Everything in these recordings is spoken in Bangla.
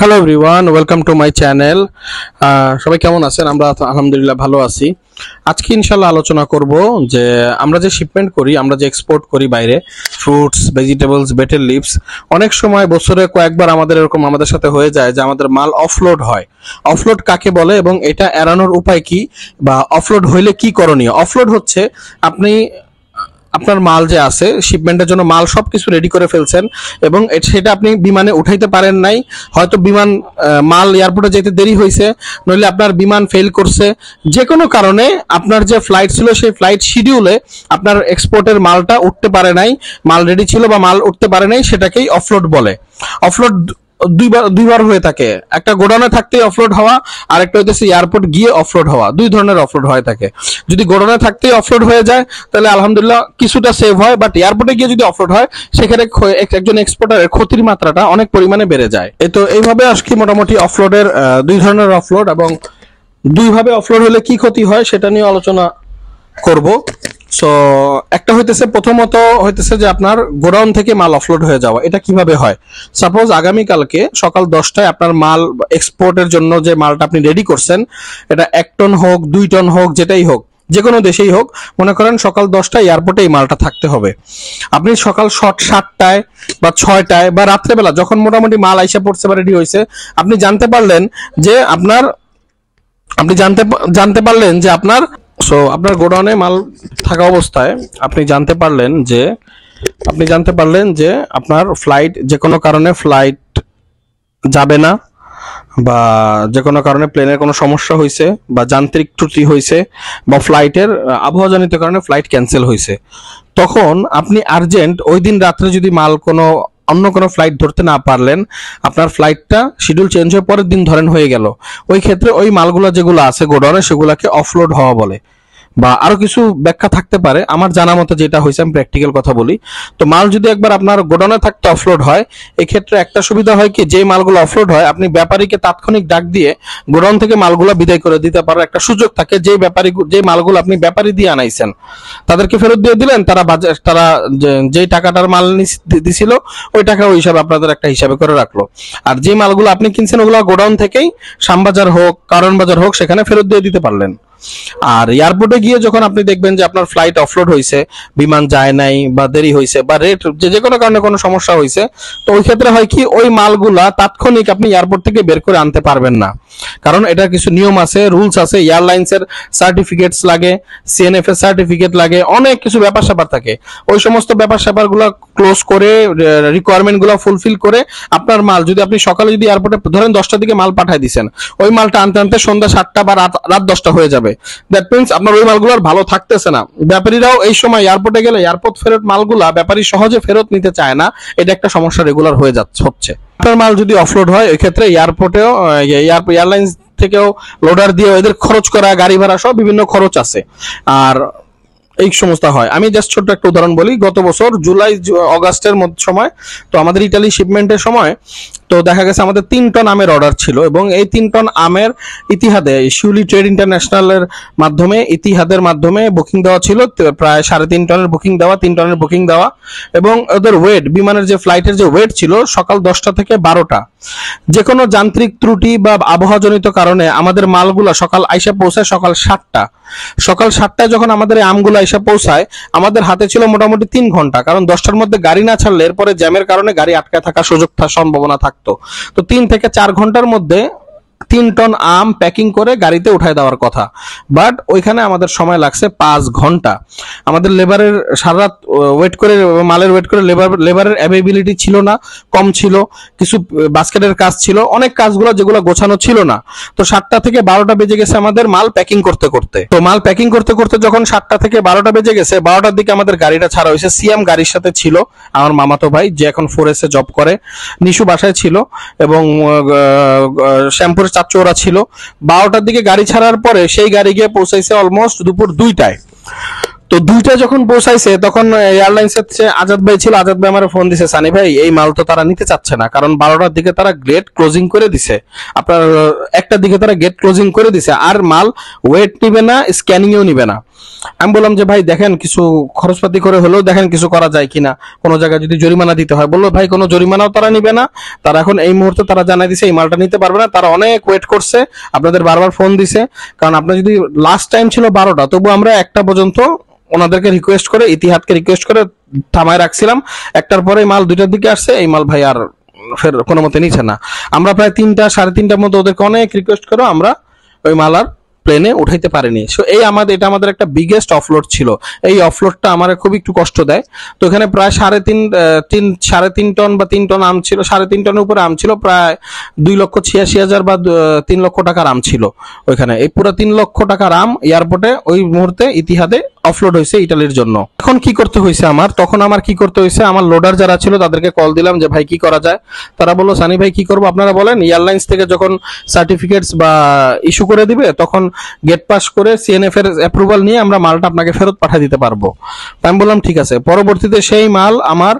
Hello everyone, welcome to my channel. সবাই কেমন আছেন? আমরা আলহামদুলিল্লাহ ভালো আছি। আজকে ইনশাল্লাহ আলোচনা করব যে আমরা যে শিপমেন্ট করি, আমরা যে এক্সপোর্ট করি বাইরে, ফ্রুটস, ভেজিটেবলস, বেটেল লিভস, অনেক সময় বছরে কয়েকবার আমাদের সাথে হয়ে যায় যে আমাদের মাল অফলোড হয়। অফলোড কাকে বলে এবং এটা এড়ানোর উপায় কি, বা অফলোড হইলে কি করণীয়? অফলোড হচ্ছে আপনি আপনার মাল যে আছে শিপমেন্টের জন্য মাল সবকিছু রেডি করে ফেলছেন এবং সেটা আপনি বিমানে উঠাইতে পারেন নাই, হয়তো মাল এয়ারপোর্টে যেতে দেরি হয়েছে, নইলে আপনার বিমান ফেল করছে, যে কোনো কারণে আপনার যে ফ্লাইট ছিল সেই ফ্লাইট শিডিউলে আপনার এক্সপোর্টের মালটা উঠতে পারে নাই, মাল রেডি ছিল বা মাল উঠতে পারে নাই, সেটাকেই অফলোড বলে। অফলোড দুইবার হয়ে থাকে, একটা গোডাউনে থাকতেই অফলোড হওয়া, আর একটা হইতেছে এয়ারপোর্ট গিয়ে অফলোড হওয়া। দুই ধরনের অফলোড হয়ে থাকে। যদি গোডাউনে থাকতেই অফলোড হয়ে যায় তাহলে আলহামদুলিল্লাহ কিছুটা সেভ হয়, বাট এয়ারপোর্টে গিয়ে যদি অফলোড হয় সেখানে একজন এক্সপোর্টারের ক্ষতির মাত্রাটা অনেক পরিমাণে বেড়ে যায়। তো এইভাবে আজকে মোটামুটি অফলোডের দুই ধরনের অফলোড এবং দুইভাবে অফলোড হলে কি ক্ষতি হয় সেটা নিয়ে আলোচনা করব। সো একটা হইতেছে, প্রথমত হইতেছে যে আপনার গোডাউন থেকে মাল অফলোড হয়ে যাওয়া। এটা কিভাবে হয়? সাপোজ আগামীকালকে সকাল 10টায় আপনার মাল এক্সপোর্টের জন্য যে মালটা আপনি রেডি করছেন, এটা 1 টন হোক 2 টন হোক যেটাই হোক, যে কোনো দেশেই হোক, মনে করেন সকাল 10টায় এয়ারপোর্টে এই মালটা থাকতে হবে। আপনি সকাল 7টায় বা 6টায় বা রাত্রেবেলা যখন মোটামুটি মাল আইসা পড়ছে বা রেডি হয়েছে, আপনি জানতে পারলেন যে আপনার গোডাউনে মাল থাকা অবস্থায় আপনি জানতে পারলেন যে আপনার ফ্লাইট যে কোনো কারণে ফ্লাইট যাবে না, বা যে কোনো কারণে প্লেনের কোনো সমস্যা হয়েছে, বা যান্ত্রিক ত্রুটি হয়েছে, বা ফ্লাইটের আবহাওয়াজনিত কারণে ফ্লাইট ক্যান্সেল হয়েছে। তখন আপনি আর্জেন্ট ওই দিন রাত্রে যদি অন্য কোনো ফ্লাইট ধরতে না পারলেন, আপনার ফ্লাইটটা শিডিউল চেঞ্জ হয়ে পরের দিন ধরেন হয়ে গেল, ওই ক্ষেত্রে ওই মালগুলো যেগুলো আছে গোডাউনে সেগুলোকে অফলোড হওয়া বলে। বা আরো কিছু ব্যাখ্যা থাকতে পারে, আমার জানা মতো যেটা হয়েছে আমি প্র্যাকটিক্যাল কথা বলি। তো মাল যদি একবার আপনার গোডাউনে থাকতে অফলোড হয়, এক্ষেত্রে একটা সুবিধা হয় কি, যে মালগুলো অফলোড হয় আপনি ব্যাপারীকে তাৎক্ষণিক ডাক দিয়ে গোডাউন থেকে মালগুলো বিদায় করে দিতে পারার একটা সুযোগ থাকে। যে মালগুলো আপনি ব্যাপারী দিয়ে আনাইছেন তাদেরকে ফেরত দিয়ে দিলেন, তারা যেই টাকাটার মাল দিছিল ওই টাকা ওই হিসাবে আপনাদের একটা হিসাবে করে রাখলো। আর যে মালগুলো আপনি কিনছেন ওগুলো গোডাউন থেকেই শ্যামবাজার হোক, কারণ বাজার হোক, সেখানে ফেরত দিয়ে দিতে পারলেন। আর এয়ারপোর্টে গিয়ে যখন আপনি দেখবেন যে আপনার ফ্লাইট অফলোড হয়েছে, বিমান যায় নাই, বা দেরি হয়েছে, বা রেট যে কোনো কারণে কোনো সমস্যা হয়েছে, তো ওই ক্ষেত্রে হয় কি, ওই মালগুলা তাৎক্ষণিক আপনি এয়ারপোর্ট থেকে বের করে আনতে পারবেন না, কারণ এটা কিছু নিয়ম আছে, রুলস আছে। এয়ারলাইন্সের সার্টিফিকেটস লাগে, সিএনএফ এর সার্টিফিকেট লাগে, অনেক কিছু ব্যাপার স্যাপার থাকে। ওই সমস্ত ব্যাপার স্যাপার গুলা ক্লোজ করে, রিকোয়ারমেন্ট গুলা ফুলফিল করে আপনার মাল যদি আপনি সকালে যদি এয়ারপোর্টে ধরেন 10টার দিকে মাল পাঠাই দিচ্ছেন, ওই মালটা আনতে আনতে সন্ধ্যা 7টা বা রাত 10টা হয়ে যাবে। দ্যাট মিনস আপনার ওই মালগুলো আর ভালো থাকতেছে না। ব্যাপারীরাও এই সময় এয়ারপোর্টে গেলে এয়ারপোর্ট ফেরত মালগুলা ব্যাপারী সহজে ফেরত নিতে চায় না, এটা একটা সমস্যা রেগুলার হচ্ছে। আপনার মাল যদি অফলোড হয়, ওই ক্ষেত্রে এয়ারলাইন্স থেকেও লোডার দিয়ে এদের খরচ করা, গাড়ি ভাড়া সব বিভিন্ন খরচ আছে, আর এই সমস্যা হয়। আমি জাস্ট ছোট্ট একটা উদাহরণ বলি। গত বছর জুলাই অগাস্টের সময়, তো আমাদের ইটালি শিপমেন্টের সময়, তো দেখা গেছে আমাদের 3 টন আমের অর্ডার ছিল, এবং এই 3 টন আমের ইতিহাদে শিউলি ট্রেড ইন্টারন্যাশনালের মাধ্যমে, ইতিহাদের মাধ্যমে বুকিং দেওয়া ছিল প্রায় 3.5 টনের বুকিং দেওয়া, 3 টনের বুকিং দেওয়া, এবং ওদের ওয়েট, বিমানের যে ফ্লাইটের যে ওয়েট ছিল সকাল 10টা থেকে 12টা। যে কোনো যান্ত্রিক ত্রুটি বা আবহাওয়াজনিত কারণে আমাদের মালগুলা সকাল আইসা পৌঁছায় সকাল 7টা। সকাল 7টায় যখন আমাদের এই আমগুলো আইসা পৌঁছায়, আমাদের হাতে ছিল মোটামুটি 3 ঘন্টা, কারণ 10টার মধ্যে গাড়ি না ছাড়লে এরপরে জ্যামের কারণে গাড়ি আটকায় থাকার সম্ভাবনা থাকতো। তো 3 থেকে 4 ঘন্টার মধ্যে 3 টন আম প্যাকিং করে গাড়িতে উঠায় দেওয়ার কথা, বাট ওইখানে আমাদের সময় লাগছে 5 ঘন্টা। আমাদের লেবারের সারারাত ওয়েট করে, মালের ওয়েট করে, লেবারের অ্যাভেলেবিলিটি ছিল না, কম ছিল, কিছু বাস্কেটের কাজ ছিল, অনেক কাজগুলো যেগুলো গোছানো ছিল না। তো 7টা থেকে 12টা বেজে গেছে আমাদের মাল প্যাকিং করতে করতে। যখন 7টা থেকে 12টা বেজে গেছে, 12টার দিকে আমাদের গাড়িটা ছাড়া হয়েছে। সিএম গাড়ির সাথে ছিল, আমার মামাতো ভাই যে এখন 4S এ জব করে, নিশু বাসায় ছিল, এবং শ্যামপুরের চাচ্চু ওরা ছিল। 12টার দিকে গাড়ি ছাড়ার পরে সেই গাড়ি গিয়ে পৌঁছাইছে অলমোস্ট দুপুর 2টায়। তো 2টায় যখন পৌঁছাইছে, তখন এয়ারলাইন্সের যে আজাদ ভাই ছিল, আজাদ ভাই আমার ফোন দিছে, সানি ভাই এই মাল তো তারা নিতে চাচ্ছে না, কারণ 12টার দিকে তারা গেট ক্লোজিং করে দিছে, আপনার 1টার দিকে তারা গেট ক্লোজিং করে দিছে, আর মাল ওয়েট নিবে না, স্ক্যানিংও নিবে না। আমি বললাম যে ভাই দেখেন কিছু খরচপাতি করে হলেও দেখেন কিছু করা যায় কিনা, কোনো জায়গায় যদি জরিমানা দিতে হয়। বললো ভাই কোনো জরিমানাও তারা নিবে না, তারা এখন এই মুহূর্তে তারা জানাই দিছে এই মালটা নিতে পারবে না, তারা অনেক ওয়েট করছে, আপনাদের বারবার ফোন দিছে। কারণ আপনার যদি লাস্ট টাইম ছিল 12টা, তবু আমরা 1টা পর্যন্ত ওনাদেরকে রিকোয়েস্ট করে, ইতিহাদকে রিকোয়েস্ট করে থামায় রাখছিলাম। 1টার পরে মাল 2টার দিকে আসছে, এই মাল ভাই আর ফের কোনো মতে নিচ্ছে না। আমরা প্রায় 3টা 3:30টার মধ্যে ওদেরকে অনেক রিকোয়েস্ট করে আমরা ওই মাল আর প্লেনে উঠাইতে পারিনি। সো এই এটা আমাদের একটা বিগেস্ট অফলোড ছিল। এই অফলোডটা আমার খুব একটু কষ্ট দেয়। তো এখানে প্রায় 3.5 টন বা 3 টন আম ছিল, 3.5 টনের উপরে আম ছিল, প্রায় 2,86,000 বা 3 লক্ষ টাকার আম ছিল ওইখানে। এই পুরো 3 লক্ষ টাকার আম এয়ারপোর্টে ওই মুহূর্তে ইতিহাদে অফলোড হয়েছে ইটালির জন্য। এখন কি করতে হয়েছে আমার কি করতে হয়েছে, আমার লোডার যারা ছিল তাদেরকে কল দিলাম যে ভাই কি করা যায়। তারা বললো সানি ভাই কি করবো আপনারা বলেন, এয়ারলাইন্স থেকে যখন সার্টিফিকেটস বা ইস্যু করে দিবে তখন গেট পাস করে সিএনএফ এর অ্যাপ্রুভাল নিয়ে আমরা মালটা আপনাকে ফেরত পাঠিয়ে দিতে পারবো। আমি বললাম ঠিক আছে। পরবর্তীতে সেই মাল আমার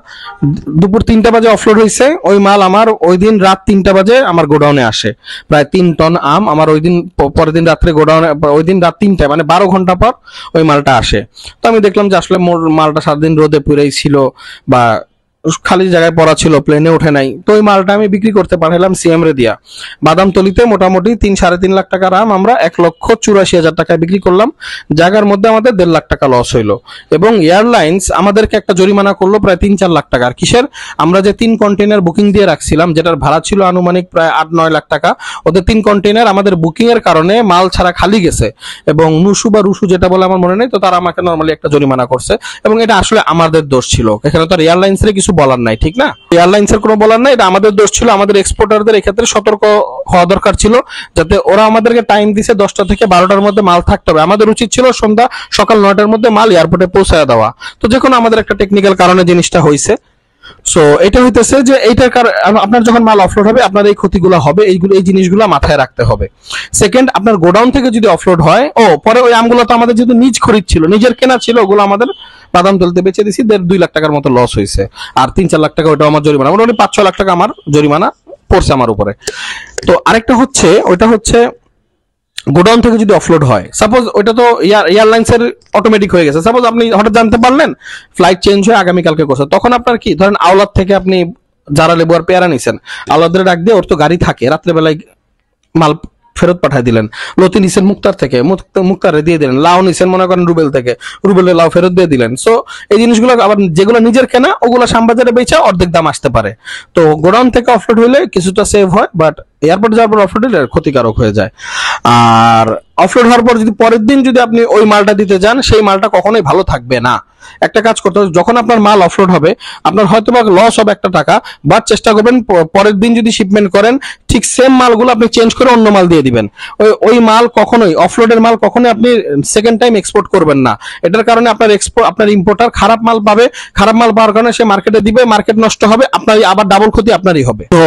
দুপুর 3টা বাজে অফলোড হয়েছে। ওই মাল আমার ওই দিন রাত 3টা বাজে আমার গোডাউনে আসে। প্রায় 3 টন আম আমার ওই দিন পরের দিন রাত্রে গোডাউনে, ওই দিন রাত 3টায় মানে 12 ঘন্টা পর ওই মালটা আসে। তো আমি দেখলাম যে আসলে মোর মালটা সারাদিন রোদে পুরেই ছিল বা খালি জায়গায় পড়া ছিল, প্লেনে ওঠে নাই। তো ওই মালটা আমি বিক্রি করতে পাঠালাম সিএম রে দিয়া। বাদামতলিতে মোটামুটি 3-3.5 লাখ টাকার আম আমরা 1,84,000 টাকায় বিক্রি করলাম। জায়গার মধ্যে আমাদের 1.5 লাখ টাকা লস হইলো। এবং এয়ারলাইন্স আমাদেরকে একটা জরিমানা করলো প্রায় 3-4 লাখ টাকার। কিসের? আমরা যে 3 কন্টেনার বুকিং দিয়ে রাখছিলাম, যেটার ভাড়া ছিল আনুমানিক প্রায় 8-9 লাখ টাকা, ওদের 3 কন্টেনার আমাদের বুকিং এর কারণে মাল ছাড়া খালি গেছে। এবং নুসু বা রুসু যেটা বলে আমার মনে নেই, তো তারা আমাকে নরমালি একটা জরিমানা করছে। এবং এটা আসলে আমাদের দোষ ছিল, এখানে তো এয়ারলাইন্সের কিছু বলার নাই, ঠিক না? এয়ারলাইন্সের কোনো বলার নাই, এটা আমাদের দোষ ছিল। আমাদের এক্সপোর্টারদের এক্ষেত্রে সতর্ক হওয়া দরকার ছিল, যাতে ওরা আমাদেরকে টাইম দিছে 10টা থেকে 12টার মধ্যে মাল থাকতে হবে। আমাদের উচিত ছিল সকাল 9টার মধ্যে মাল এয়ারপোর্টে পৌঁছায় দেওয়া। তো যে কোনো আমাদের একটা টেকনিক্যাল কারণে জিনিসটা হয়েছে। সো এটা হইতেছে যে এইটার কারণে আপনার যখন মাল অফলোড হবে আপনার এই ক্ষতিগুলো হবে, এই জিনিসগুলো মাথায় রাখতে হবে। সেকেন্ড, আপনার গোডাউন থেকে যদি অফলোড হয়, পরে ওই আমগুলো তো আমাদের যেহেতু নিজ খরিদ ছিল, নিজের কেনা ছিল, ওগুলো আমাদের বাদামতলিতে বেচে দিছি, 1.5-2 লাখ টাকার মতো লস হয়েছে। আর 3-4 লাখ টাকা ওটা আমার জরিমানা, মোটামুটি 5-6 লাখ টাকা আমার জরিমানা পড়ছে আমার উপরে। তো আরেকটা হচ্ছে, ওইটা হচ্ছে গোডাউন থেকে যদি অফলোড হয়, সাপোজ ওইটা তো এয়ারলাইন্সের অটোমেটিক হয়ে গেছে। সাপোজ আপনি হঠাৎ জানতে পারলেন ফ্লাইট চেঞ্জ হয়ে আগামীকালকে করছে, তখন আপনার কি, ধরেন আওলাদ থেকে আপনি যারা লেবু আর পেয়ারা নিছেন, আওলাদের ডাক দিয়ে, ওর তো গাড়ি থাকে, রাত্রেবেলায় মাল ফেরত পাঠিয়ে দিলেন। লতি নিছেন মুক্তার থেকে, মুক্তারে দিয়ে দিলেন। লাউ নিছেন মনে করেন রুবেল থেকে, রুবেলের লাউ ফেরত দিয়ে দিলেন। সো এই জিনিসগুলো আবার যেগুলো নিজের কেনা, ওগুলো শ্যামবাজারে বেচা অর্ধেক দাম আসতে পারে। তো গোডাউন থেকে অফলোড হইলে কিছুটা সেভ হয়, বাট এয়ারপোর্টে যাওয়ার পর অফলোড হলে ক্ষতিকারক হয়ে যায়। আর অফলোড হওয়ার পর যদি পরের দিন যদি আপনি ওই মালটা দিতে যান, সেই মালটা কখনোই ভালো থাকবে না। একটা কাজ করতে হবে, যখন আপনার মাল অফলোড হবে, আপনার হয়তো বা লস হবে 1 টাকা, বাট চেষ্টা করবেন পরের দিন যদি শিপমেন্ট করেন, ঠিক সেম মালগুলো আপনি চেঞ্জ করে অন্য মাল দিয়ে দিবেন। ওই মাল কখনোই, অফলোডের মাল কখনোই আপনি সেকেন্ড টাইম এক্সপোর্ট করবেন না। এটার কারণে আপনার ইম্পোর্টার খারাপ মাল পাবে, খারাপ মাল পাওয়ার কারণে সে মার্কেটে দিবে, মার্কেট নষ্ট হবে, আপনারই আবার ডাবল ক্ষতি আপনারই হবে। তো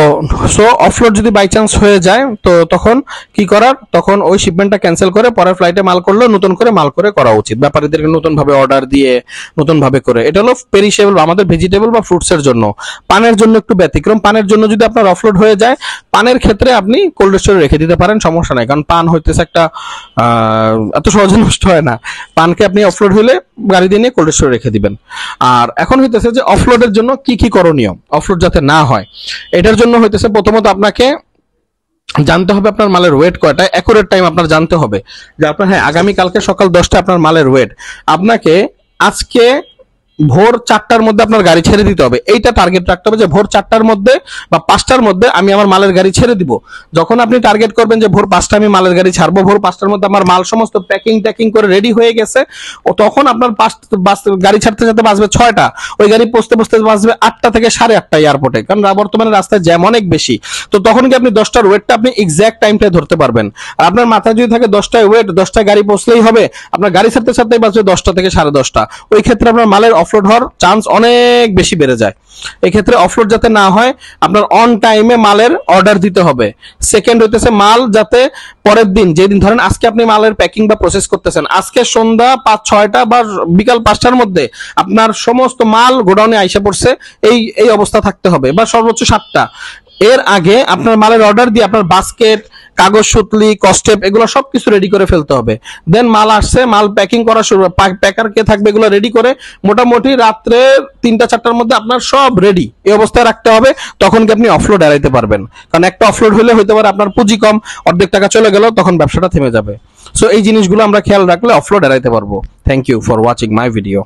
সো অফলোড যদি বাই চান্স হয়ে যায়, তো তখন কি করার, তখন ওই শিপমেন্টটা ক্যান্সেল করে পরের ফ্লাইটে মাল করলে নতুন করে মাল করে করা উচিত। ব্যাপারীদেরকে নতুন ভাবে অর্ডার দিয়ে নতুন ভাবে করে। এটা হলো পেরিশেবল, আমাদের ভেজিটেবল বা ফ্রুটস এর জন্য। পানের জন্য একটু ব্যতিক্রম। পানের জন্য যদি আপনার অফলোড হয়ে যায়, পানের ক্ষেত্রে আপনি কোল্ড স্টোরে রেখে দিতে পারেন, সমস্যা নাই। কারণ পান হইতেছে একটা এত সহজে নষ্ট হয় না। পানকে আপনি অফলোড হইলে গাড়ি দিয়ে নিয়ে কোল্ড স্টোরে রেখে দিবেন। আর এখন হইতেছে যে অফলোডের জন্য কি কি করণীয়, অফলোড যাতে না হয়, এটার জন্য হইতেছে প্রথমত আপনাকে জানতে হবে আপনার মালের ওয়েট কয়টা, অ্যাকুরেট টাইম আপনার জানতে হবে যে আপনার, হ্যাঁ আগামীকালকে সকাল 10টা আপনার মালের ওয়েট, আপনাকে আজকে ভোর 4টার মধ্যে আপনার গাড়ি ছেড়ে দিতে হবে। এইটা টার্গেট রাখতে হবে যে ভোর 4টার মধ্যে বা 5টার মধ্যে আমি আমার মালের গাড়ি ছেড়ে দিব। যখন আপনি টার্গেট করবেন যে ভোর 5টা আমি মালের গাড়ি ছাড়বো, ভোর 5টার মধ্যে আমার মাল সমস্ত প্যাকিং করে রেডি হয়ে গেছে, ও তখন আপনার গাড়ি ছাড়তে যেতে বাজবে 6টা, ওই গাড়ি পৌঁছতে বাজবে 8টা থেকে 8:30 এয়ারপোর্টে, কারণ বর্তমানে রাস্তায় জ্যাম অনেক বেশি। তো তখন কি আপনি 10টার ওয়েটটা আপনি এক্সাক্ট টাইমটাই ধরতে পারবেন। আর আপনার মাথায় যদি থাকে 10টায় ওয়েট, 10টায় গাড়ি পৌঁছলেই হবে, আপনার গাড়ি ছাড়তেই বাজবে 10টা থেকে 10:30। ওই ক্ষেত্রে আপনার মালের অফলোড হওয়ার চান্স অনেক বেশি বেড়ে যায়। এক্ষেত্রে অফলোড যাতে না হয়, আপনার অন টাইমে মালের অর্ডার দিতে হবে। সেকেন্ড হইতেছে মাল যাতে পরের দিন, যেদিন ধরেন আজকে আপনি মালের প্যাকিং বা প্রসেস করতেছেন, আজকে সন্ধ্যা 5-6টা বা বিকাল 5টার মধ্যে আপনার সমস্ত মাল গোডাউনে আইসা পড়ছে, এই অবস্থা থাকতে হবে, বা সর্বোচ্চ 7টা। এর আগে আপনার মালের অর্ডার দিয়ে আপনার বাস্কেট, কাগজ সুতলি কস্টেপ এগুলো সবকিছু রেডি করে ফেলতে হবে। দেন মাল আসছে, মাল প্যাকিং করা শুরু, প্যাকার কে থাকবে এগুলো রেডি করে মোটামুটি রাত্রে 3টা-4টার মধ্যে আপনার সব রেডি এই অবস্থায় রাখতে হবে। তখন কি আপনি অফলোড এড়াইতে পারবেন, কারণ একটা অফলোড হলে হইতে পারে আপনার পুঁজি কম, অর্ধেক টাকা চলে গেল, তখন ব্যবসাটা থেমে যাবে। সো এই জিনিসগুলো আমরা খেয়াল রাখলে অফলোড এড়াইতে পারবো। Thank you for watching my video.